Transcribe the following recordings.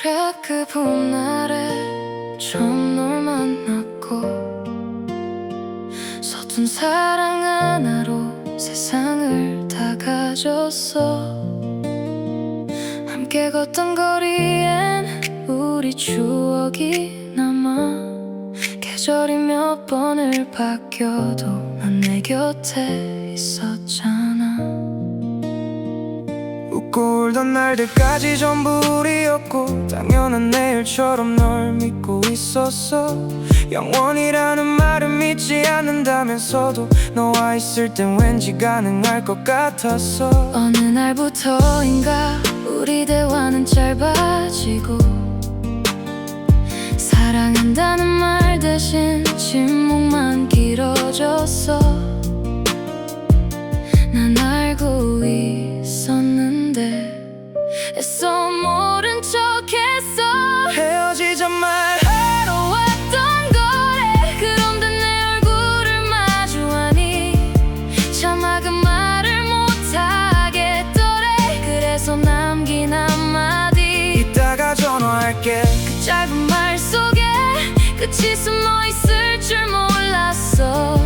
그래 그 봄날에 처음 널 만났고 서툰 사랑 하나로 세상을 다 가졌어. 함께 걷던 거리엔 우리 추억이 남아. 계절이 몇 번을 바뀌어도 넌 내 곁에 있었잖아. 웃고 울던 날들까지 전부 우리였고 당연한 내일처럼 널 믿고 있었어. 영원이라는 말은 믿지 않는다면서도 너와 있을 땐 왠지 가능할 것 같았어. 어느 날부터인가 우리 대화는 짧아지고 사랑한다는 말 대신 침묵만 길어졌어. 난 알고 있었는데 애써 모른 척했어. 헤어지자 말하러 왔던 거래. 그런데 내 얼굴을 마주하니 차마 그 말을 못하겠더래. 그래서 남긴 한마디 이따가 전화할게. 그 짧은 말 속에 끝이 숨어 있을 줄 몰랐어.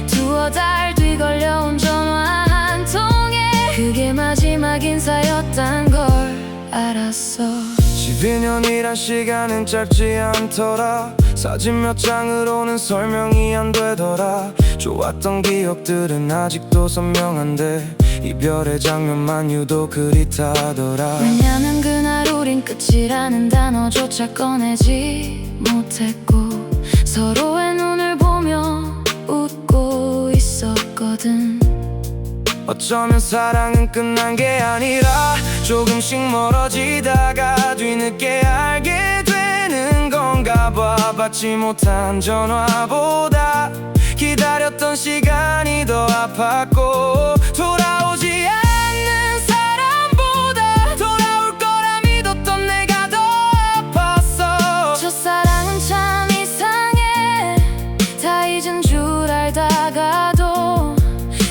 두어 달 뒤 걸려온 전화 한 통에 그게 마지막 인사였단 걸 알았어. 12년이란 시간은 짧지 않더라. 사진 몇 장으로는 설명이 안 되더라. 좋았던 기억들은 아직도 선명한데 이별의 장면만 유독 그립다더라. 왜냐면 그날 우린 끝이라는 단어조차 꺼내지 못했고 서로의 눈을 보며 웃고 있었거든. 어쩌면 사랑은 끝난 게 아니라 조금씩 멀어지다가 뒤늦게 알게 되는 건가 봐. 받지 못한 전화보다 기다렸던 시간이 더 아팠고 돌아오지 않는 사람보다 돌아올 거라 믿었던 내가 더 아팠어. 첫사랑은 참 이상해. 다 잊은 줄 알다가도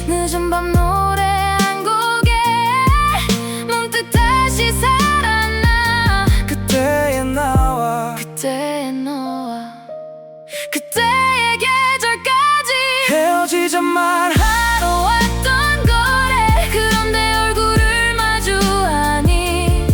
늦은 밤 노래 한 곡에 문득 다시 살아나. 그때의 나와 그때의 너와 그때의 계절까지 헤어지자 말하러 왔던 거래. 그런데 얼굴을 마주하니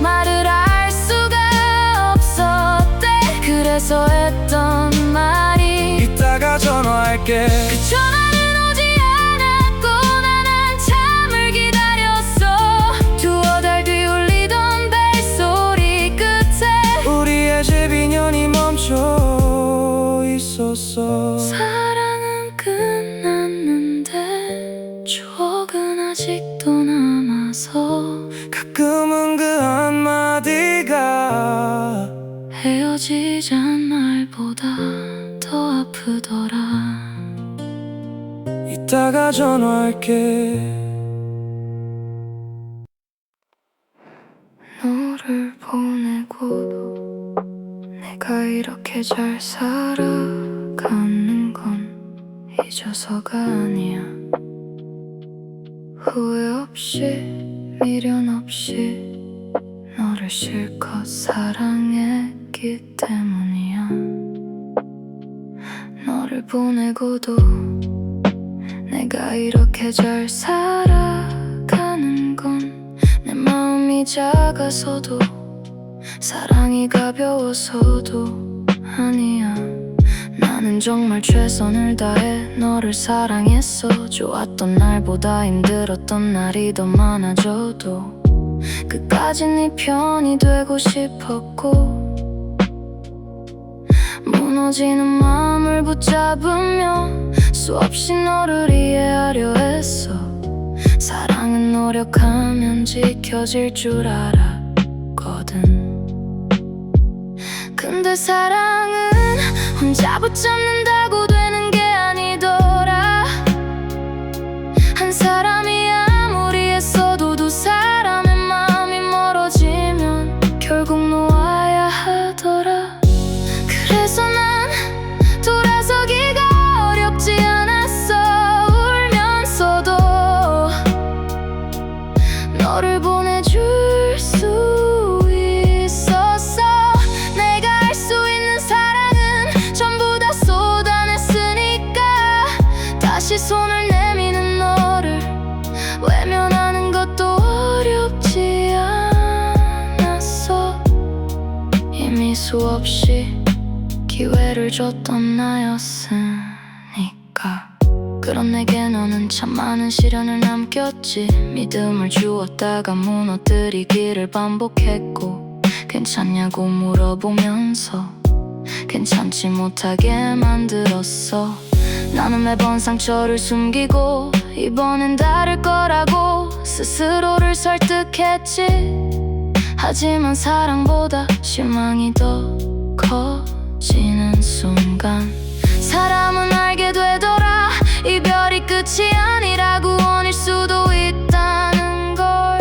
말을 할 수가 없었대. 그래서 했던 말이 이따가 전화할게. 그 전화는 오지 않았고 난 한참을 기다렸어. 두어 달 뒤 울리던 벨소리 끝에 우리의 12년이 멈춰 있었어. 사랑은 끝났는데 추억은 아직도 남아서 가끔은 그 한마디가 헤어지잔 말보다 더 아프더라. 이따가 전화할게. 너를 보내고도 내가 이렇게 잘 살아가는 건 잊어서가 아니야. 후회 없이 미련 없이 너를 실컷 사랑했기 때문이야. 너를 보내고도 내가 이렇게 잘 살아가는 건 내 마음이 작아서도 사랑이 가벼워서도 아니야. 나는 정말 최선을 다해 너를 사랑했어. 좋았던 날보다 힘들었던 날이 더 많아져도 끝까지 네 편이 되고 싶었고 무너지는 마음을 붙잡으며 수없이 너를 이해하려 했어. 사랑은 노력하면 지켜질 줄 알았거든. 근데 사랑은 혼자 붙잡는다고 되는 게 아니더라. 한 사람이 아무리 애써도 두 사람의 마음이 멀어지면 결국 놓아야 하더라. 그래서 난 돌아서기가 어렵지 않았어. 울면서도 너를 보내줄 수 있었어. 수 없이 기회를 줬던 나였으니까. 그런 내게 너는 참 많은 시련을 남겼지. 믿음을 주었다가 무너뜨리기를 반복했고, 괜찮냐고 물어보면서 괜찮지 못하게 만들었어. 나는 매번 상처를 숨기고 이번엔 다를 거라고 스스로를 설득했지. 하지만 사랑보다 실망이 더 커지는 순간 사람은 알게 되더라. 이별이 끝이 아니라고, 원일 수도 있다는 걸.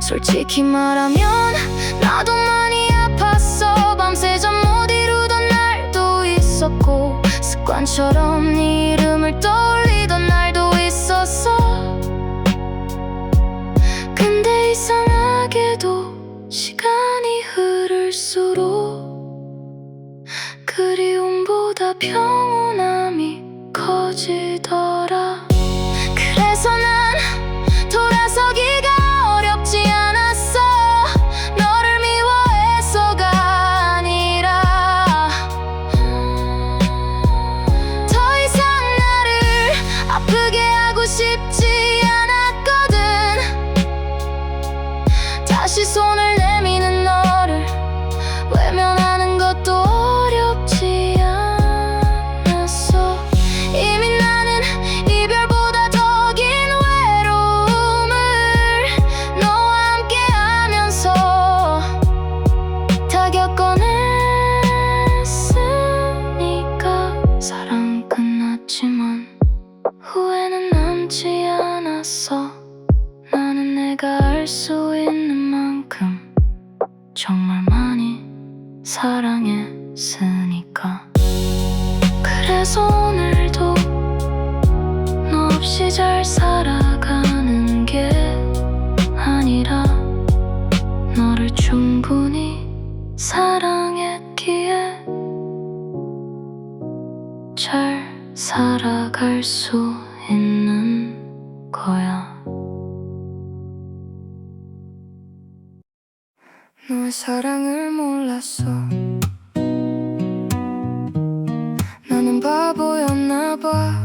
솔직히 말하면 나도 많이 아팠어. 밤새 잠 못 이루던 날도 있었고, 습관처럼 네 이름을 떠올리던 날도 있었어. 근데 이상하게도 시간이 흐를수록 그리움보다 평온함이 커지더라. 그래서 난 돌아서기가 어렵지 않았어. 너를 미워해서가 아니라 더 이상 나를 아프게 하고 싶지 않았거든. 다시 손을 내미는 너를 외면하는 것도 어렵지 않았어. 이미 나는 이별보다 더 긴 외로움을 너와 함께 하면서 다 겪어냈으니까. 사랑은 끝났지만 후회는 남지 않았어. 나는 내가 알 수 있는 만큼 정말 많이 사랑했으니까. 그래서 오늘도 너 없이 잘 살아가는 게 아니라 너를 충분히 사랑했기에 잘 살아갈 수 있는 거야. 너의 사랑을 몰랐어. 나는 바보였나 봐.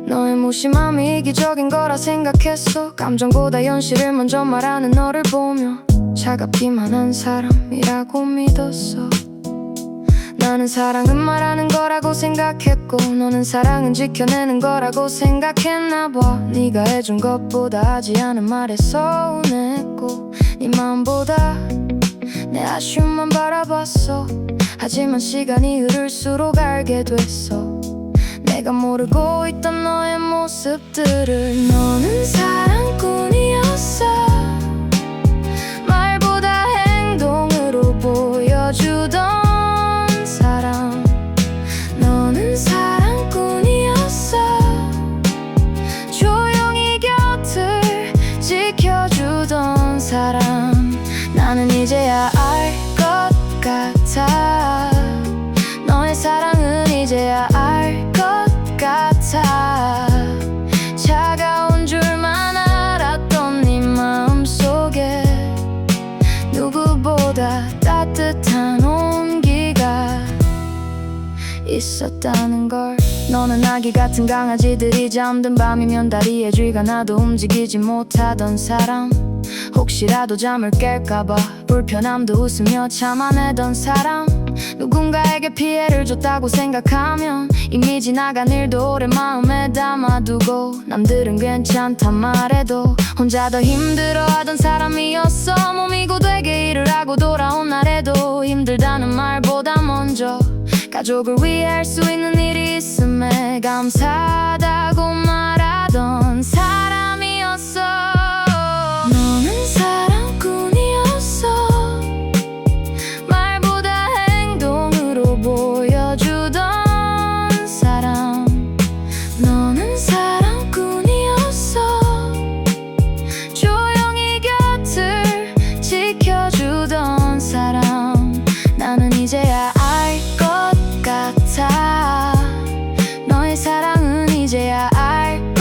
너의 무심함이 이기적인 거라 생각했어. 감정보다 현실을 먼저 말하는 너를 보며 차갑기만 한 사람이라고 믿었어. 나는 사랑은 말하는 거라고 생각했고, 너는 사랑은 지켜내는 거라고 생각했나 봐. 네가 해준 것보다 하지 않은 말에 서운했고, 네 마음보다 내 아쉬움만 바라봤어. 하지만 시간이 흐를수록 알게 됐어. 내가 모르고 있던 너의 모습들을. 너는 사랑꾼이었어. 말보다 행동으로 보여주던 사랑. 너는 사랑꾼이었어. 조용히 곁을 지켜주던 사람. 나는 이제야 알 것 같아. 너의 사랑은 이제야 알 것 같아. 차가운 줄만 알았던 네 마음속에 누구보다 따뜻한 온기가 있었다는 걸. 너는 아기 같은 강아지들이 잠든 밤이면 다리에 쥐가 나도 움직이지 못하던 사람. 혹시라도 잠을 깰까봐 불편함도 웃으며 참아내던 사람. 누군가에게 피해를 줬다고 생각하면 이미 지나간 일도 오래 마음에 담아두고, 남들은 괜찮단 말해도 혼자 더 힘들어하던 사람이었어. 몸이 고되게 일을 하고 돌아온 날에도 힘들다는 말보다 먼저 가족을 위해 할 수 있는 일이 있음에 감사하다고 말하던 사람이었어. 너는 사랑꾼이었어. 말보다 행동으로 보여주던 사람. 너는 사랑꾼이었어. 조용히 곁을 지켜주던 사람. 나는 이제야 알 것 같아. 너의 사랑은 이제야 알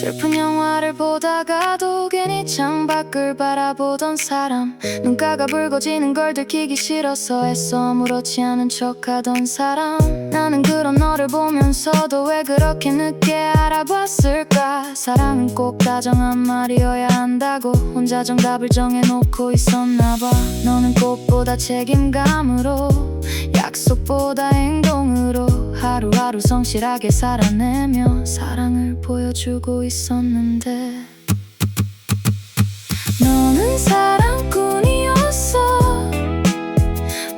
슬픈 영화를 보다가도 괜히 창밖을 바라보던 사람, 눈가가 붉어지는 걸 들키기 싫어서 애써 아무렇지 않은 척하던 사람. 나는 그런 너를 보면서도 왜 그렇게 늦게 알아봤을까. 사랑은 꼭 다정한 말이어야 한다고 혼자 정답을 정해놓고 있었나봐. 너는 꽃보다 책임감으로, 약속보다 행동으로 하루하루 성실하게 살아내며 사랑을 보여주고 있었는데, 너는 사랑꾼이었어.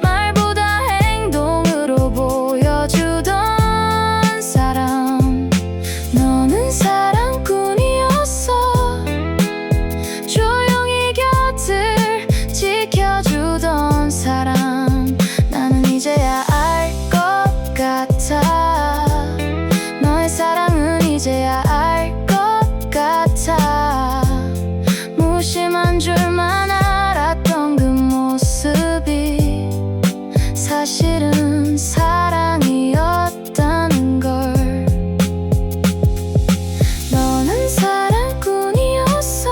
말보다 행동으로 보여주던 사람. 너는 사랑꾼이었어. 조용히 곁을 지켜주던 사람. 나는 이제야 알 것 같아. 너의 사랑은 이제야 알 것 같아. 무심한 줄만 알았던 그 모습이 사실은 사랑이었다는 걸. 너는 사랑꾼이었어.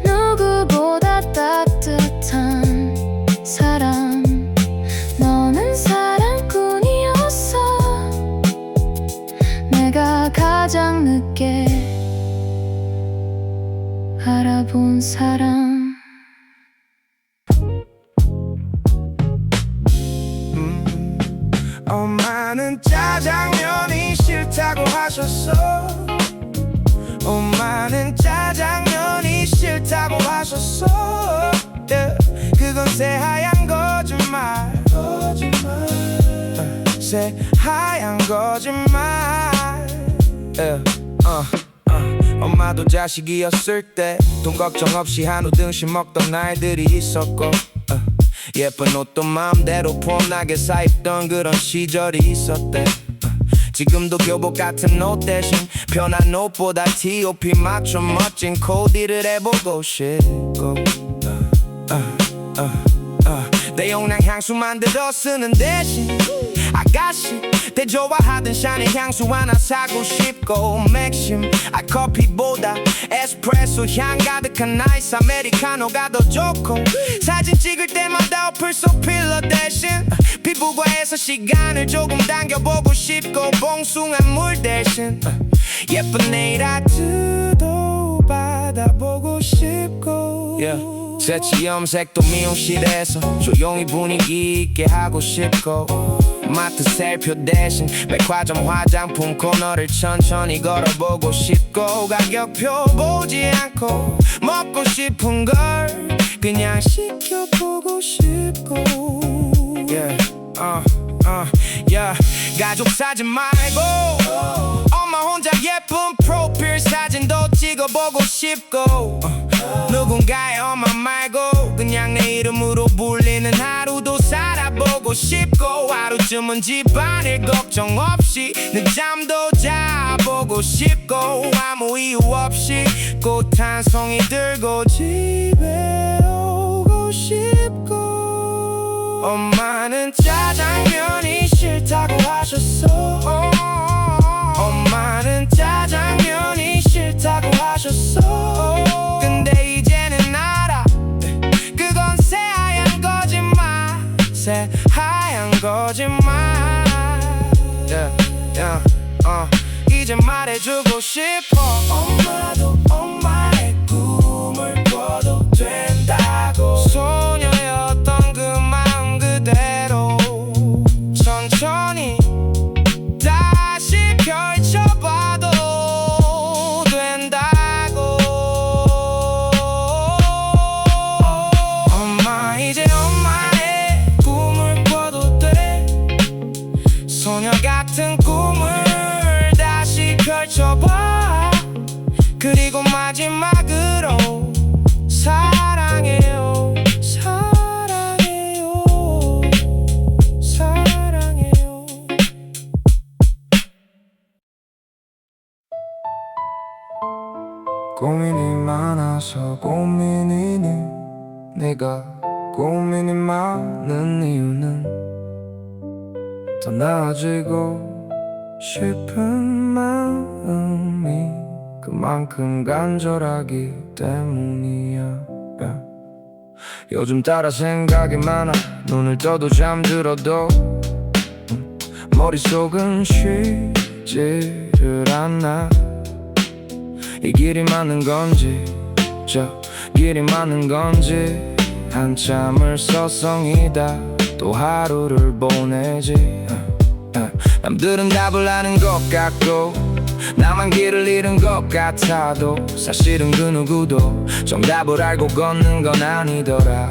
누구보다 따뜻한 사람. 너는 사랑꾼이었어. 내가 가장 늦게 알아본 사람. 엄마는 짜장면이 싫다고 하셨어. 엄마는 짜장면이 싫다고 하셨어. yeah. 그건 새하얀 거짓말. 새하얀 거짓말. yeah. 엄마도 자식이었을 때 돈 걱정 없이 한우 등심 먹던 날들이 있었고, 예쁜 옷도 마음대로 폼나게 사입던 그런 시절이 있었대. 지금도 교복 같은 옷 대신 편한 옷보다 T.O.P 맞춰 멋진 코디를 해보고 싶고, 대용량 향수 만들어 쓰는 대신 아가씨 대 좋아하던 샤넬 향수 하나 사고 싶고, 맥심 커피보다 에스프레소 향 가득한 아이스 아메리카노가 더 좋고, 사진 찍을 때마다 어플 속 필러 대신 피부과에서 시간을 조금 당겨보고 싶고, 봉숭아 물 대신 예쁜 네일 아트도 받아보고 싶고, 새치 염색도 미용실에서 조용히 분위기 있게 하고 싶고, 마트 셀표 대신 백화점 화장품 코너를 천천히 걸어보고 싶고, 가격표 보지 않고 먹고 싶은 걸 그냥 시켜보고 싶고, 가족 사진 말고 엄마 혼자 예쁜 프로필 사진도 찍어보고 싶고, 누군가의 엄마 말고 그냥 내 이름으로 불리는 하루도 살아보고 싶고, 하루쯤은 집안일 걱정 없이 늦잠도 자보고 싶고, 아무 이유 없이 꽃 한 송이 들고 집에 오고 싶고. 엄마는 짜장면이 싫다고 하셨어. 엄마는 짜장면이 싫다고 하셨어. 근데 이제는 알아, 그건 새하얀 거짓말. 새하얀 거짓말. 이제 말해주고 싶어. 엄마도 엄마의 꿈을 꿔도 된다고. 소녀였던 그 마음 그대로 천천히 다시 펼쳐봐도 된다고. 엄마 이제 엄마의 꿈을 꿔도 돼. 소녀 같은 꿈을 다시 펼쳐봐. 그리고 마지막으로 사랑해요, 사랑해요, 사랑해요. 고민이 많아서 고민이니, 내가 고민이 많은 이유는 더 나아지고 싶은 마음이 그만큼 간절하기 때문이야. 요즘 따라 생각이 많아. 눈을 떠도 잠들어도 머릿속은 쉬지를 않아. 이 길이 맞는 건지 저 길이 맞는 건지 한참을 서성이다 또 하루를 보내지. 남들은 답을 아는 것 같고 나만 길을 잃은 것 같아도 사실은 그 누구도 정답을 알고 걷는 건 아니더라.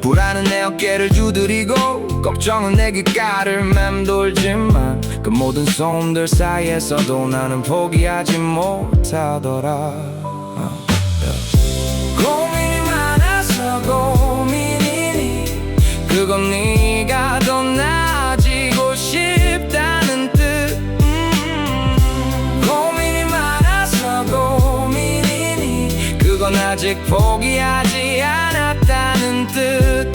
불안은 내 어깨를 두드리고 걱정은 내 귓가를 맴돌지만 그 모든 소음들 사이에서도 나는 포기하지 못하더라. 고민이 많아서 고민이니 그건 네가 더 나아지고 싶다는 뜻. 고민이 많아서 고민이니 그건 아직 포기하지 않았다는 뜻.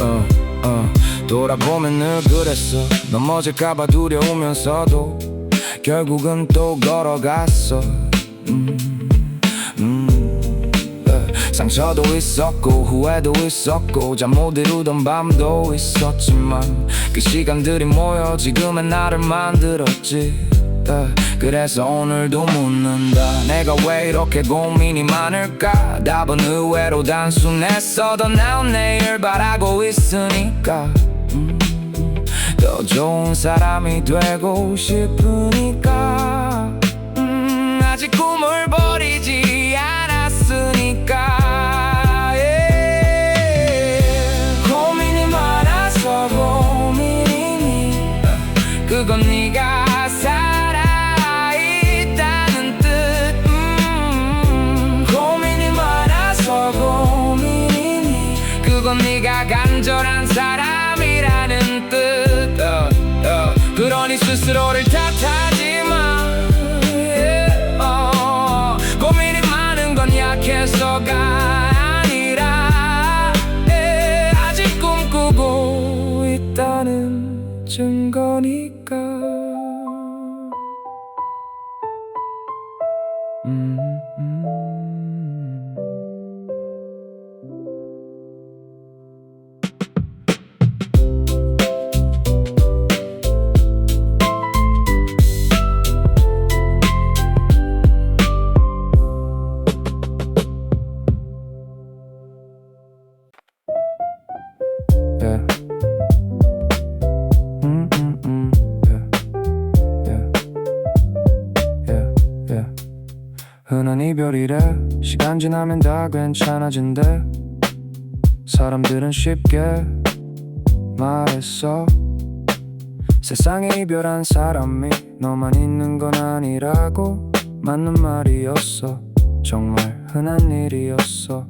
돌아보면 늘 그랬어. 넘어질까봐 두려우면서도 결국은 또 걸어갔어. 상처도 있었고 후회도 있었고 잠 못 이루던 밤도 있었지만 그 시간들이 모여 지금의 나를 만들었지. 그래서 오늘도 묻는다. 내가 왜 이렇게 고민이 많을까? 답은 의외로 단순했어. 더 나은 내일 바라고 있으니까 더 좋은 사람이 되고 싶으니까 아직 꿈을 버리지 않았으니까. 고민이 많아서 고민이니 그건 네가 살아있다는 뜻. 고민이 많아서 고민이니 그건 네가 간절한 사람이라는 뜻. 그러니 스스로를 탓하지 마. 고민이 많은 건 약해서가 아니라 아직 꿈꾸고 있다는 증거니까. 흔한 이별이래. 시간 지나면 다 괜찮아진대. 사람들은 쉽게 말했어. 세상에 이별한 사람이 너만 있는 건 아니라고. 맞는 말이었어. 정말 흔한 일이었어.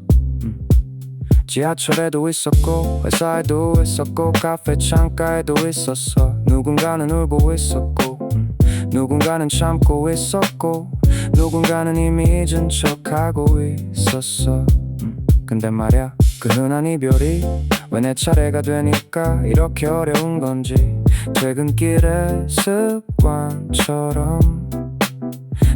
지하철에도 있었고 회사에도 있었고 카페 창가에도 있었어. 누군가는 울고 있었고 누군가는 참고 있었고 누군가는 이미 잊은 척하고 있었어. 근데 말야 그 흔한 이별이 왜 내 차례가 되니까 이렇게 어려운 건지. 퇴근길에 습관처럼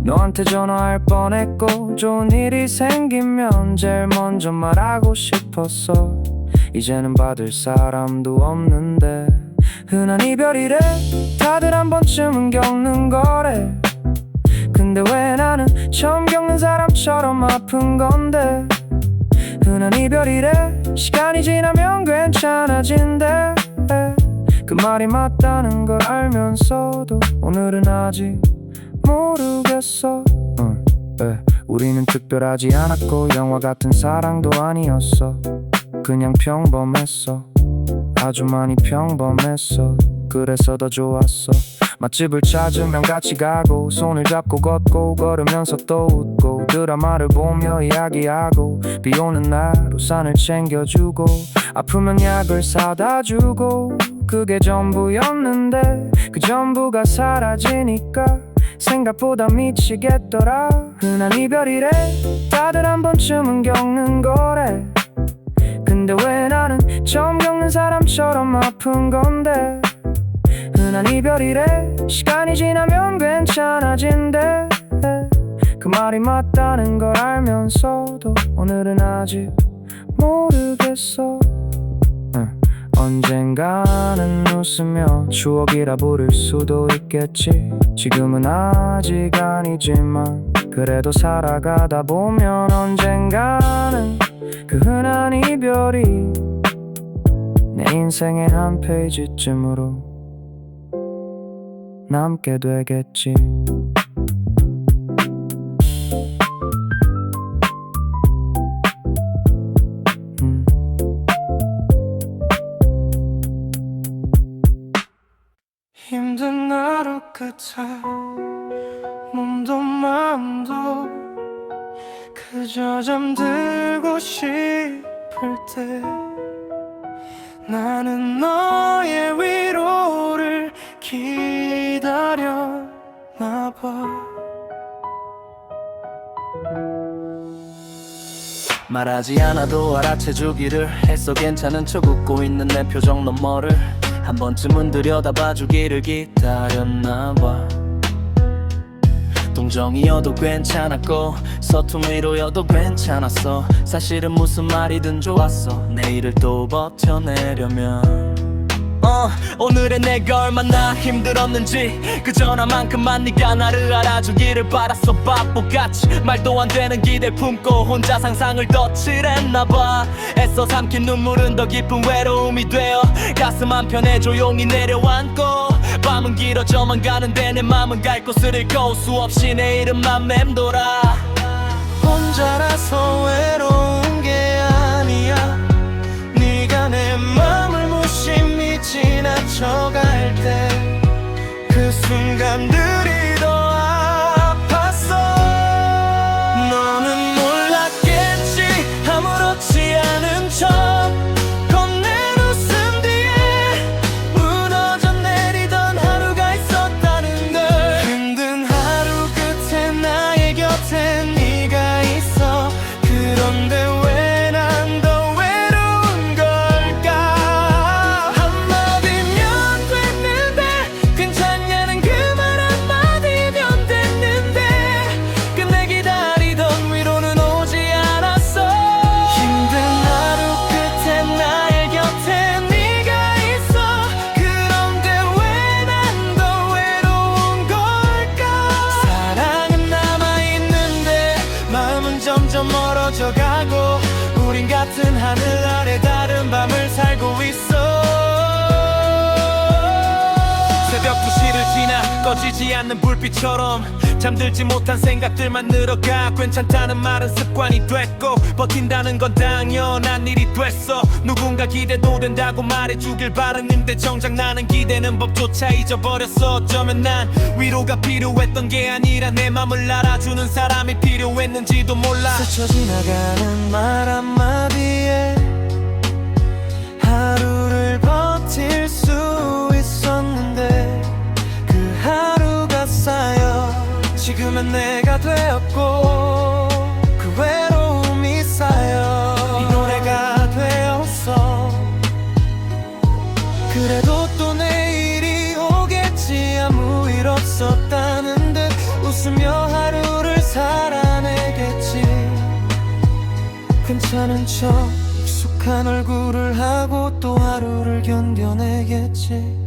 너한테 전화할 뻔했고 좋은 일이 생기면 제일 먼저 말하고 싶었어. 이제는 받을 사람도 없는데 흔한 이별이래. 다들 한 번쯤은 겪는 거래. 근데 왜 나는 처음 겪는 사람처럼 아픈 건데. 흔한 이별이래. 시간이 지나면 괜찮아진대. 그 말이 맞다는 걸 알면서도 오늘은 아직 모르겠어. 우리는 특별하지 않았고 영화 같은 사랑도 아니었어. 그냥 평범했어. 아주 많이 평범했어. 그래서 더 좋았어. 맛집을 찾으면 같이 가고 손을 잡고 걷고 걸으면서 또 웃고 드라마를 보며 이야기하고 비 오는 날 우산을 챙겨주고 아프면 약을 사다 주고 그게 전부였는데 그 전부가 사라지니까 생각보다 미치겠더라. 흔한 이별이래. 다들 한 번쯤은 겪는 거래. 근데 왜 나는 처음 겪는 사람처럼 아픈 건데. 흔한 흔한 이별이래. 시간이 지나면 괜찮아진대. 그 말이 맞다는 걸 알면서도 오늘은 아직 모르겠어. 언젠가는 웃으며 추억이라 부를 수도 있겠지. 지금은 아직 아니지만 그래도 살아가다 보면 언젠가는 그 흔한 이별이 내 인생의 한 페이지쯤으로 남게 되겠지. 힘든 하루 끝에 몸도 마음도 그저 잠들고 싶을 때 나는 너의 위로를 기다렸나 봐. 말하지 않아도 알아채주기를 했어. 괜찮은 척 웃고 있는 내 표정 너머를 한 번쯤은 들여다봐주기를 기다렸나봐. 동정이어도 괜찮았고 서투미로여도 괜찮았어. 사실은 무슨 말이든 좋았어. 내일을 또 버텨내려면 오늘의 내가 얼마나 힘들었는지 그저 나만큼만 네가 나를 알아주기를 바랐어. 바보같이 말도 안 되는 기대를 품고 혼자 상상을 덧칠했나봐. 애써 삼킨 눈물은 더 깊은 외로움이 되어 가슴 한편에 조용히 내려앉고 밤은 길어져만 가는데 내 맘은 갈 곳을 잃고 수없이 내 이름만 맴돌아. 혼자라서 외로운 게 아니야. 네가 내 맘을 무심히 지나쳐갈 때 그 순간들이 더 아팠어. 너는 몰랐겠지. 아무렇지 않은 척 건넨 웃음 뒤에 무너져 내리던 하루가 있었다는 걸. 힘든 하루 끝에 나의 곁에 네가 있어. 그런데 왜 난 더 외로운 걸까. 한마디면 됐는데 괜찮냐는 그 말 한마디면 됐는데 끝내 기다리던 위로는 오지 않았어. 힘든 하루 끝에 나의 곁에 네가 있어. 그런데 왜 난 더 외로운 걸까. 사랑은 남아있는데 마음은 점점 멀어져 가고 우린 같은 하늘 아래 다른 밤을 살고 있어. 새벽 2시를 지나 꺼지지 않는 불빛처럼 잠들지 못한 생각들만 늘어가. 괜찮다는 말은 습관이 됐고 버틴다는 건 당연한 일이 됐어. 누군가 기대도 된다고 말해주길 바랐는데 정작 나는 기대는 법조차 잊어버렸어. 어쩌면 난 위로가 필요했던 게 아니라 내 맘을 알아주는 사람이 필요했는지도 몰라. 스쳐 지나가는 말 한마디에 하루를 버틸 수 있었는데 그 하루가 쌓여 지금은 내가 되었고 그 외로움이 쌓여 이 노래가 되었어. 그래도 또 내일이 오겠지. 아무 일 없었다는 듯 웃으며 하루를 살아내겠지. 괜찮은 척 익숙한 얼굴을 하고 또 하루를 견뎌내겠지.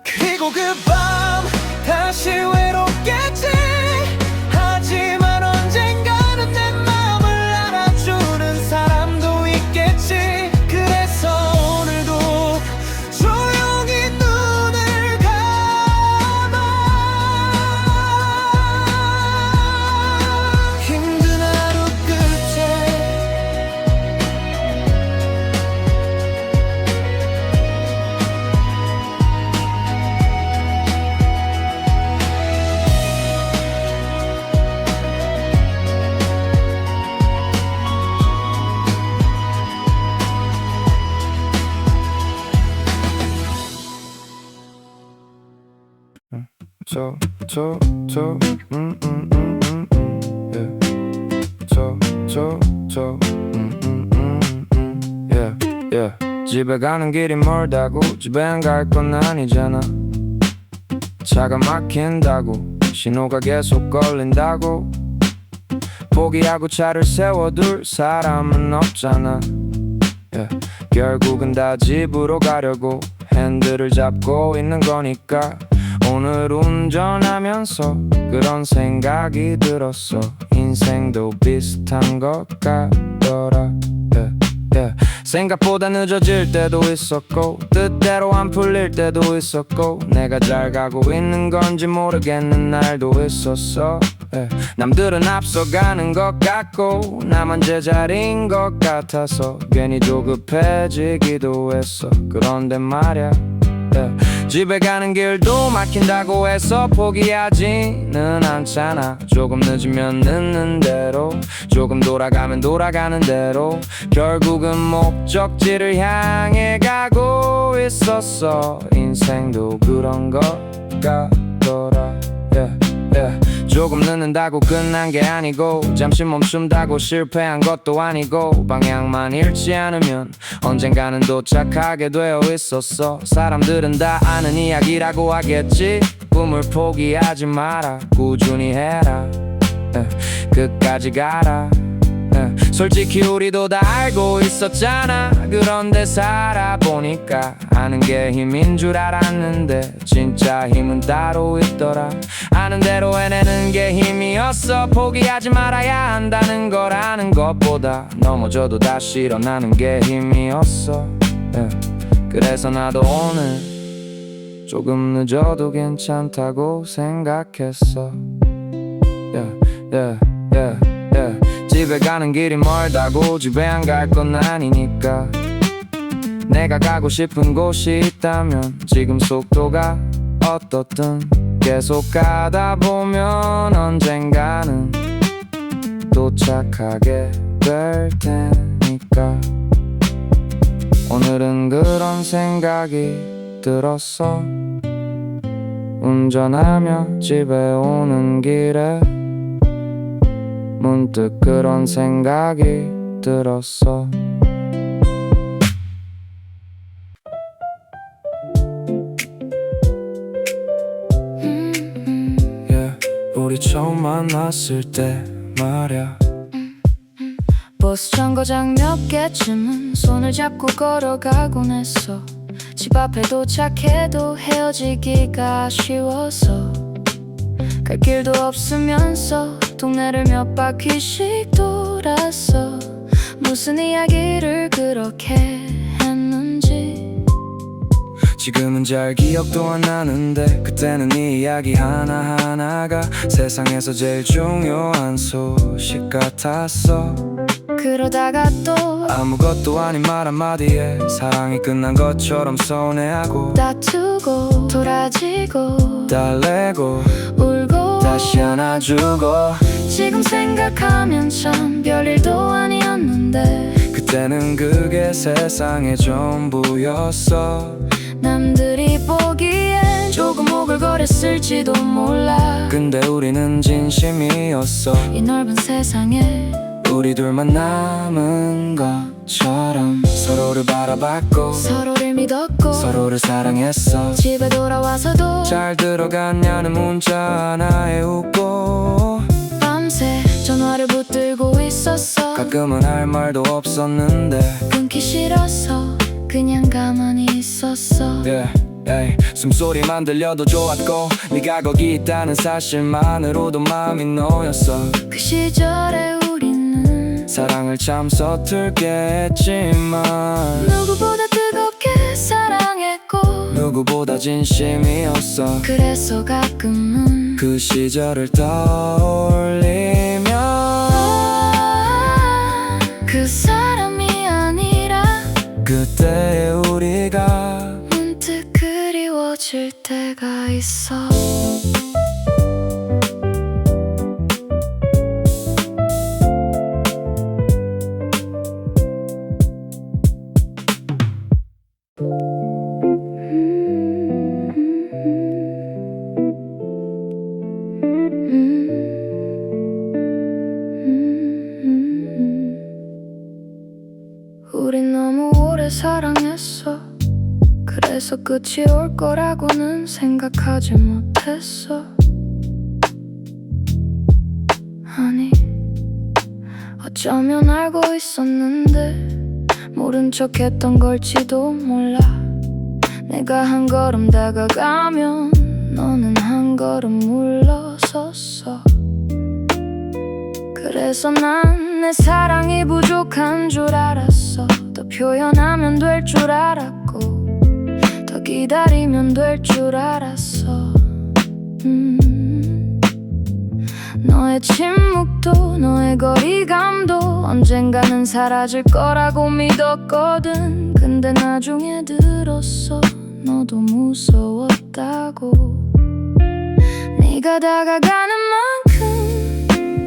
그리고 그 밤 다시 외롭겠지. 하지만 언젠가는 내 맘을 알아주는 사람도 있겠지. 그래서 오늘도 조용히 눈을 감아. 힘든 하루 끝에 집에 가는 길이 멀다고 집에 안 갈 건 아니잖아. 차가 막힌다고 신호가 계속 걸린다고 포기하고 차를 세워둘 사람은 없잖아. 결국은 다 집으로 가려고 핸들을 잡고 있는 거니까 오늘 운전하면서 그런 생각이 들었어. 인생도 비슷한 것 같더라. 생각보다 늦어질 때도 있었고 뜻대로 안 풀릴 때도 있었고 내가 잘 가고 있는 건지 모르겠는 날도 있었어. 남들은 앞서가는 것 같고 나만 제자리인 것 같아서 괜히 조급해지기도 했어. 그런데 말야 집에 가는 길도 막힌다고 해서 포기하지는 않잖아. 조금 늦으면 늦는 대로 조금 돌아가면 돌아가는 대로 결국은 목적지를 향해 가고 있었어. 인생도 그런 것 같더라. 조금 늦는다고 끝난 게 아니고 잠시 멈춘다고 실패한 것도 아니고 방향만 잃지 않으면 언젠가는 도착하게 되어 있었어. 사람들은 다 아는 이야기라고 하겠지. 꿈을 포기하지 마라. 꾸준히 해라. 끝까지 가라. 솔직히 우리도 다 알고 있었잖아. 그런데 살아보니까 아는 게 힘인 줄 알았는데 진짜 힘은 따로 있더라. 아는 대로 해내는 게 힘이었어. 포기하지 말아야 한다는 걸 아는 것보다 넘어져도 다시 일어나는 게 힘이었어. 그래서 나도 오늘 조금 늦어도 괜찮다고 생각했어. 집에 가는 길이 멀다고 집에 안 갈 건 아니니까 내가 가고 싶은 곳이 있다면 지금 속도가 어떻든 계속 가다 보면 언젠가는 도착하게 될 테니까 오늘은 그런 생각이 들었어. 운전하며 집에 오는 길에 문득 그런 생각이 들었어. 우리 처음 만났을 때 말야 버스 정거장 몇 개쯤은 손을 잡고 걸어가곤 했어. 집 앞에 도착해도 헤어지기가 아쉬워서 갈 길도 없으면서 동네를 몇 바퀴씩 돌았어. 무슨 이야기를 그렇게 했는지 지금은 잘 기억도 안 나는데 그때는 이 이야기 하나하나가 세상에서 제일 중요한 소식 같았어. 그러다가 또 아무것도 아닌 말 한마디에 사랑이 끝난 것처럼 서운해하고 다투고 돌아지고 달래고 울고 다시 안아주고 지금 생각하면 참 별일도 아니었는데 그때는 그게 세상의 전부였어. 남들이 보기엔 조금 오글거렸을지도 몰라. 근데 우리는 진심이었어. 이 넓은 세상에 우리 둘만 남은 것처럼 서로를 바라봤고 서로를 믿었고 서로를 사랑했어. 집에 돌아와서도 잘 들어갔냐는 문자 하나에 웃고 밤새 전화를 붙들고 있었어. 가끔은 할 말도 없었는데 끊기 싫어서 그냥 가만히 있었어. 숨소리만 들려도 좋았고 네가 거기 있다는 사실만으로도 마음이 놓였어. 그 시절에 우리는 사랑을 참 서툴게 했지만 누구보다 뜨겁게 사랑했고 누구보다 진심이었어. 그래서 가끔은 그 시절을 떠올리면 그 사람이 아니라 그때의 우리가 문득 그리워질 때가 있어. 우린 너무 오래 사랑했어. 끝이 올 거라고는 생각하지 못했어. 아니, 어쩌면 알고 있었는데 모른 척 했던 걸지도 몰라. 내가 한 걸음 다가가면 너는 한 걸음 물러섰어. 그래서 난 내 사랑이 부족한 줄 알았어. 더 표현하면 될 줄 알았고, 더 기다리면 될 줄 알았어. 너의 침묵도 너의 거리감도 언젠가는 사라질 거라고 믿었거든. 근데 나중에 들었어, 너도 무서웠다고. 네가 다가가는 만큼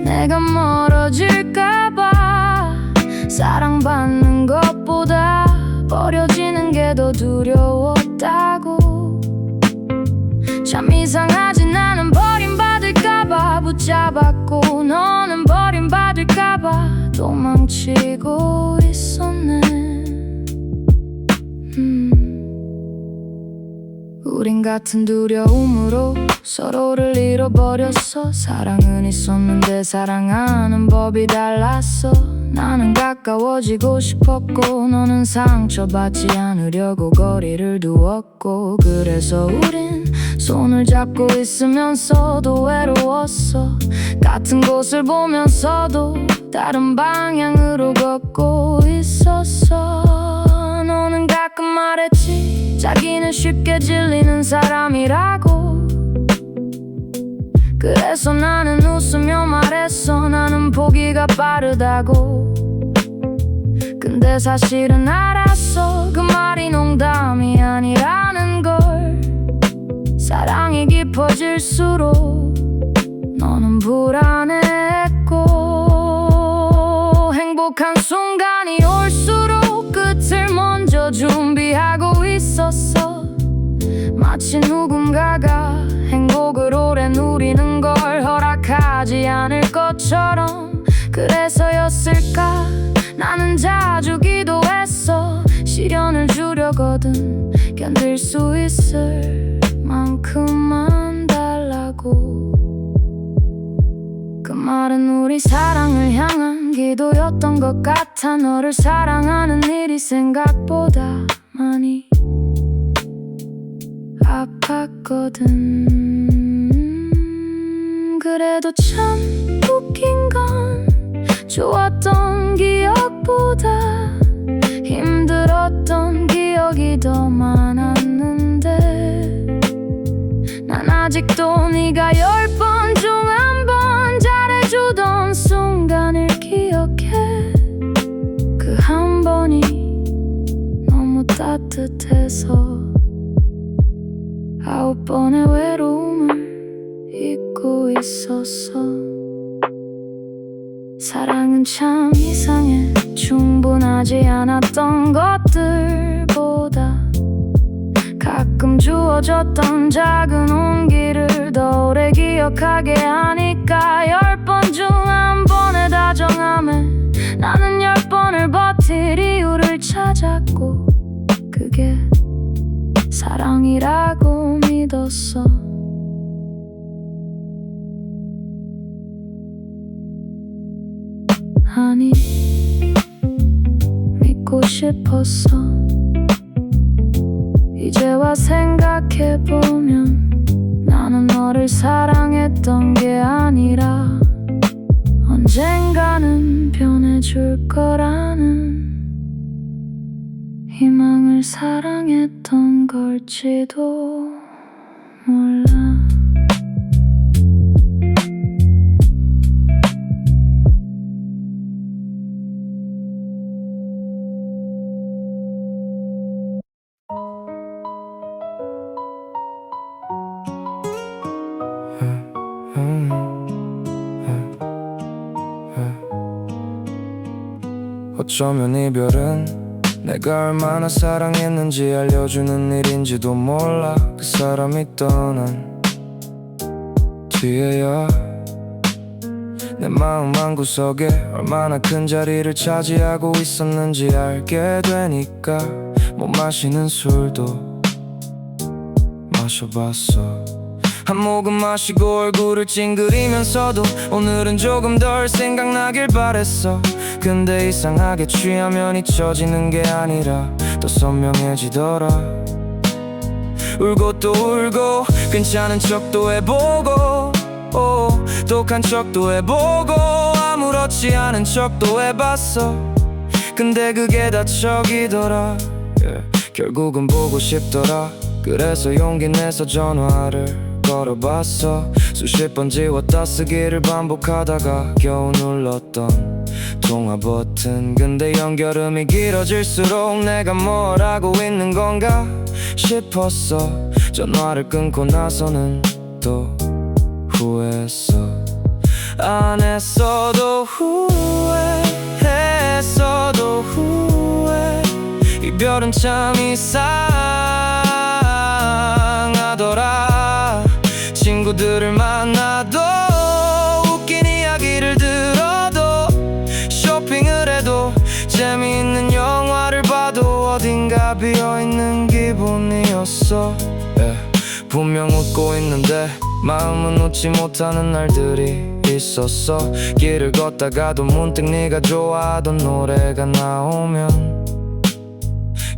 내가 멀어질까봐, 사랑받는 것보다 버려지는 게 더 두려웠다고. 참 이상하지, 나는 버림받을까봐 붙잡았고, 너는 버림받을까봐 도망치고 있었네. 우린 같은 두려움으로 서로를 잃어버렸어. 사랑은 있었는데 사랑하는 법이 달랐어. 나는 가까워지고 싶었고, 너는 상처받지 않으려고 거리를 두었고. 그래서 우린 손을 잡고 있으면서도 외로웠어. 같은 곳을 보면서도 다른 방향으로 걷고 있었어. 너는 가끔 말했지, 자기는 쉽게 질리는 사람이라고. 그래서 나는 웃으며 말했어, 나는 포기가 빠르다고. 근데 사실은 알았어, 그 말이 농담이 아니라는 걸. 사랑이 깊어질수록 너는 불안해했고, 행복한 순간이 올수록 끝을 먼저 준비하고 있었어. 마치 누군가가 행복을 오래 누리는 걸 허락하지 않을 것처럼. 그래서였을까, 나는 자주 기도했어. 시련을 주려거든, 견딜 수 있을 만큼만 달라고. 그 말은 우리 사랑을 향한 기도였던 것 같아. 너를 사랑하는 일이 생각보다 많이 아팠거든. 그래도 참 웃긴 건, 좋았던 기억보다 힘들었던 기억이 더 많았는데, 난 아직도 네가 10번 중 한 번 잘해주던 순간을 기억해. 그 한 번이 너무 따뜻해서 9번의 외로움을 잊고 있었어. 사랑은 참 이상해. 충분하지 않았던 것들보다 가끔 주어졌던 작은 온기를 더 오래 기억하게 하니까. 10번 중 한 번의 다정함에 나는 10번을 버틸 이유를 찾았고, 그게 사랑이라고 믿었어. 아니, 믿고 싶었어. 이제와 생각해보면 나는 너를 사랑했던 게 아니라 언젠가는 변해줄 거라는 희망을 사랑했던 걸지도 몰라. 어쩌면 이별은 내가 얼마나 사랑했는지 알려주는 일인지도 몰라. 그 사람이 떠난 뒤에야 내 마음 한구석에 얼마나 큰 자리를 차지하고 있었는지 알게 되니까. 못 마시는 술도 마셔봤어. 한 모금 마시고 얼굴을 찡그리면서도 오늘은 조금 덜 생각나길 바랬어. 근데 이상하게 취하면 잊혀지는 게 아니라 더 선명해지더라. 울고 또 울고 괜찮은 척도 해보고 독한 척도 해보고 아무렇지 않은 척도 해봤어. 근데 그게 다 척이더라. 결국은 보고 싶더라. 그래서 용기 내서 전화를 걸어봤어. 수십 번 지웠다 쓰기를 반복하다가 겨우 눌렀던 통화 버튼. 근데 연결음이 길어질수록 내가 뭘 하고 있는 건가 싶었어. 전화를 끊고 나서는 또 후회했어. 안 했어도 후회했어도 후회. 이별은 참 이상하더라. 친구들을 만나도 웃긴 이야기를 들어도 쇼핑을 해도 재미있는 영화를 봐도 어딘가 비어있는 기분이었어. 분명 웃고 있는데 마음은 웃지 못하는 날들이 있었어. 길을 걷다가도 문득 네가 좋아하던 노래가 나오면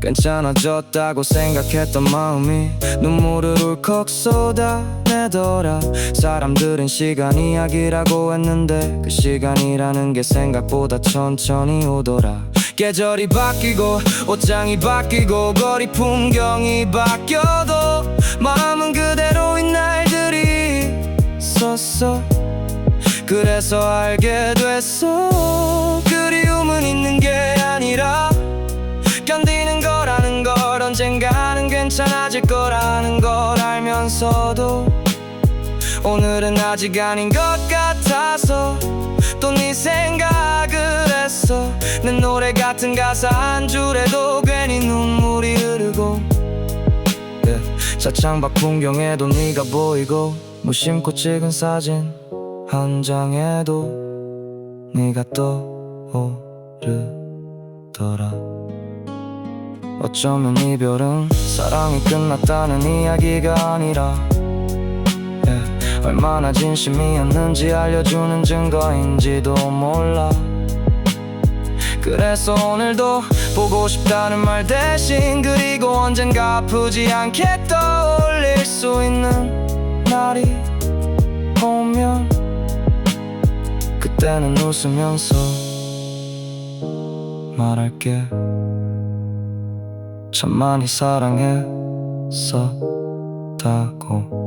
괜찮아졌다고 생각했던 마음이 눈물을 울컥 쏟아내더라. 사람들은 시간 이야기라고 했는데 그 시간이라는 게 생각보다 천천히 오더라. 계절이 바뀌고 옷장이 바뀌고 거리 풍경이 바뀌어도 마음은 그대로인 날들이 있었어. 그래서 알게 됐어. 그리움은 있는 게 아니라 견디는 거라는 걸. 언젠가는 괜찮아질 거라는 걸 알면서도 오늘은 아직 아닌 것 같아서 또 네 생각을 했어. 내 노래 같은 가사 한 줄에도 괜히 눈물이 흐르고 차창밖 풍경에도 네가 보이고 무심코 찍은 사진 한 장에도 네가 떠오르더라. 어쩌면 이별은 사랑이 끝났다는 이야기가 아니라 얼마나 진심이었는지 알려주는 증거인지도 몰라. 그래서 오늘도 보고 싶다는 말 대신 그리고 언젠가 아프지 않게 떠올릴 수 있는 날이 오면 그때는 웃으면서 말할게. 참 많이 사랑했었다고.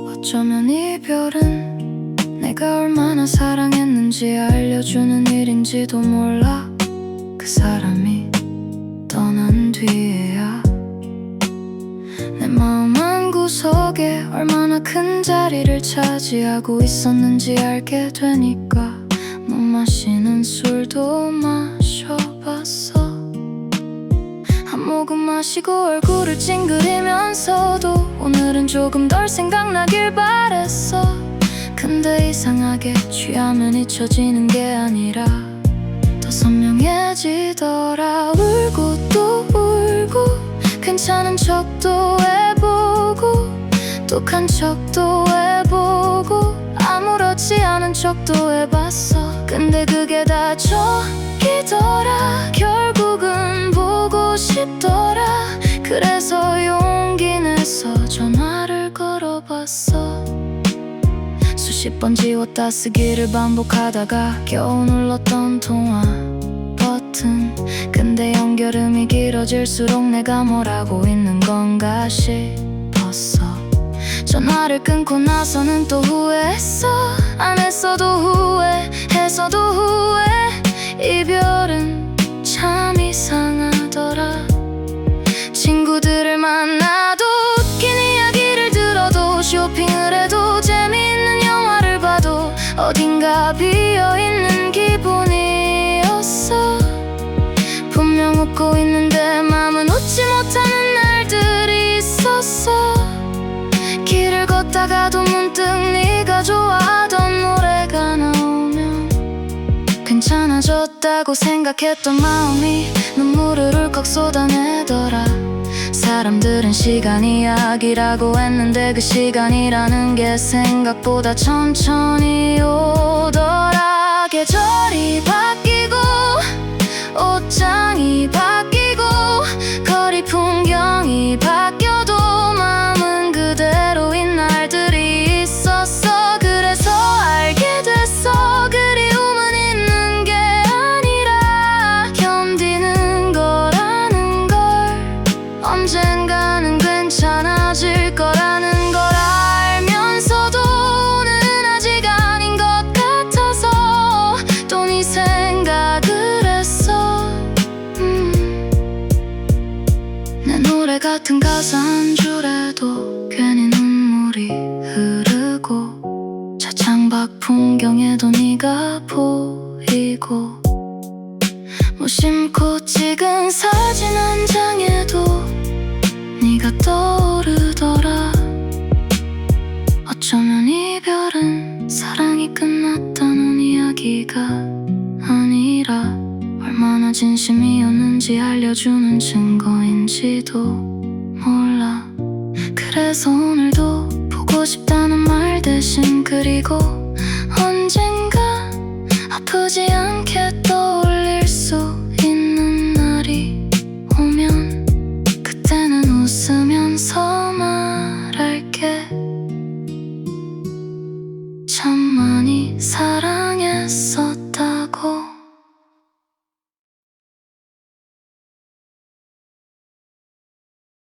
어쩌면 이별은 내가 얼마나 사랑했는지 알려주는 일인지도 몰라. 그 사람이 떠난 뒤에야 내 마음 한구석에 얼마나 큰 자리를 차지하고 있었는지 알게 되니까 못 마시는 술도 마셔봤어. 한 모금 마시고 얼굴을 찡그리면서도 오늘은 조금 덜 생각나길 바랬어. 근데 이상하게 취하면 잊혀지는 게 아니라 더 선명해지더라. 울고 또 울고 괜찮은 척도 해보고 독한 척도 해보고 아무렇지 않은 척도 해봤어. 근데 그게 다 척이더라. 결국은 보고 싶더라. 그래서 용기 내서 전화를 걸어봤어. 수십 번 지웠다 쓰기를 반복하다가 겨우 눌렀던 통화 버튼. 근데 연결음이 길어질수록 내가 뭘 하고 있는 건가 싶었어. 전화를 끊고 나서는 또 후회했어. 안 했어도 후회했어도 후회. 이별은 참 이상하더라. 친구들을 만나도 웃긴 이야기를 들어도 쇼핑을 해도 재미있는 영화를 봐도 어딘가 비어있는 기분이었어. 분명 웃고 있는데 마음은 웃지 못하는 날들 걷다가도 문득 네가 좋아하던 노래가 나오면 괜찮아졌다고 생각했던 마음이 눈물을 울컥 쏟아내더라. 사람들은 시간 이야기라고 했는데 그 시간이라는 게 생각보다 천천히 오더라. 계절이 바뀌고 옷장이 바뀌고 거리 풍경이 바뀌어도 마음은 그대로인 날들이 있었어. 그래서 알게 됐어. 그리움은 있는 게 아니라 견디는 거라는 걸, 언젠가는 괜찮아질 거라는 걸 알면서도 오늘은 아직 아닌 것 같아서 또 네 생각을 했어. 내 노래 같은 가사 한 줄에도 괜히 눈물이 흐르고 차창밖 풍경에도 네가 보이고 무심코 찍은 사진 한 장에도 네가 떠오르더라. 어쩌면 이별은 사랑이 끝났다는 이야기가 아니라 얼마나 진심이었는지 알려주는 증거인지도 몰라. 그래서 오늘도 보고 싶다는 말 대신 그리고 언젠가 아프지 않게 떠올려